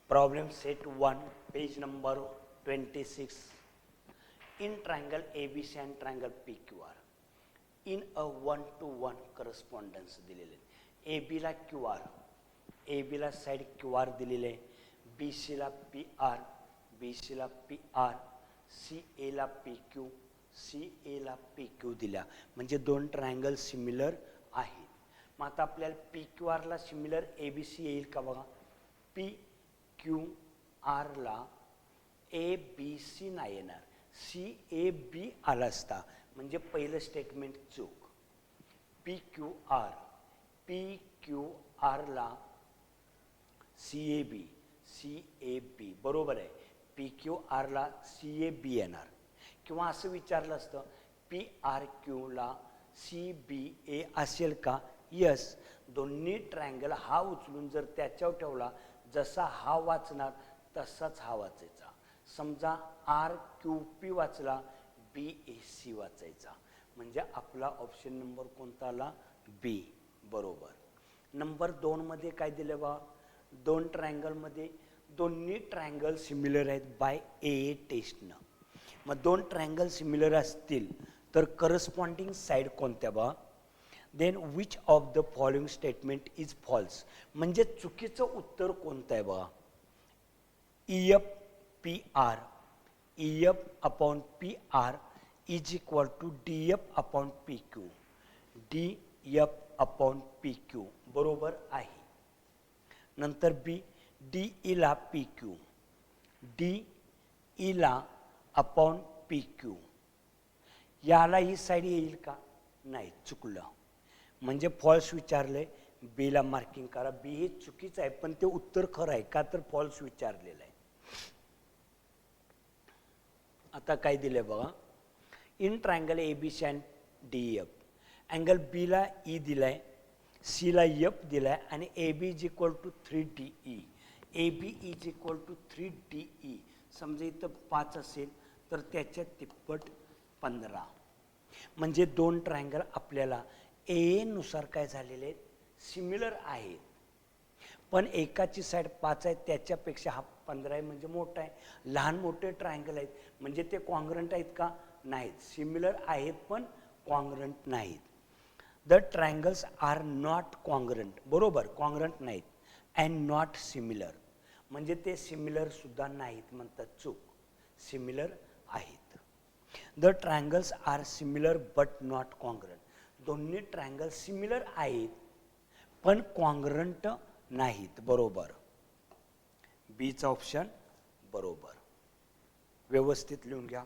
Problem set 1, page number 26. In triangle ABC and triangle PQR, in a 1-to-1 correspondence दिलेले AB ला QR, AB ला side QR दिलेले, BC ला PR, BC ला PR, CA ला PQ, CA ला PQ दिल्या, म्हणजे दोन ट्रायंगल सिमिलर आहेत. मग आता आपल्याला PQR ला सिमिलर ABC येईल का बघा. PQR ला ABC नाही येणार, CAB आला असता, म्हणजे पहिलं स्टेटमेंट चूक. PQR ला CAB बरोबर आहे. PQR ला CAB येणार. किंवा असं विचारलं असतं PRQ ला CBA असेल का. यस, दोन्ही ट्रायंगल हा उचलून जर त्याच्यावर ठेवला, जसा हा वाचणार तसाच हा वाचायचा. समजा RQP वाचला, BAC वाचायचा, म्हणजे आपला ऑप्शन नंबर कोणता आला, बी. बरोबर. नंबर 2 मध्ये काय दिलं बा, दोन ट्रायंगल मध्ये दोन्ही ट्रायंगल सिमिलर आहेत बाय AA टेस्टनं. मग दोन ट्रायंगल सिमिलर असतील तर करस्पॉन्डिंग साइड कोणत्या बा. Then which of the following statement is false, म्हणजे चुकीचं उत्तर कोणतं आहे बा. EFPR, EF upon PR is equal to DF upon PQ, DF upon PQ बरोबर आहे. नंतर B, DE ला PQ, DE ला अपॉन PQ, याला ही साईड येईल का, नाही, चुकलं, म्हणजे फॉल्स विचारले. बी ला मार्किंग करा. बी हे चुकीचं आहे, पण ते उत्तर खरं आहे का, तर फॉल्स विचारलेलं आहे. आता काय दिले बघा. In triangle ABC and DEF, angle B ला E दिलाय, C ला F दिलाय, आणि AB is equal to 3DE. AB is equal to 3DE. समजा इथं 5 असेल तर त्याच्या तिप्पट 15, म्हणजे दोन ट्रायंगल आपल्याला AA नुसार काय झालेले आहेत, सिमिलर आहेत. पण एकाची साईड 5 आहे, त्याच्यापेक्षा हा 15 आहे, म्हणजे मोठा आहे. लहान मोठे ट्रायंगल आहेत, म्हणजे ते कॉन्ग्रंट आहेत का, नाहीत. सिमिलर आहेत पण कॉन्ग्रंट नाहीत. The triangles are not congruent, बरोबर, कॉन्ग्रंट नाहीत. अँड नॉट सिमिलर, म्हणजे ते सिमिलर सुद्धा नाहीत म्हणतात, चूक. सिमिलर आहेत. The triangles are similar but not congruent, दोन्ही ट्रायंगल सिमिलर आहेत पण कॉन्ग्रंट नाहीत, बरोबर. बीचा ऑप्शन बरोबर. व्यवस्थित लिहून घ्या.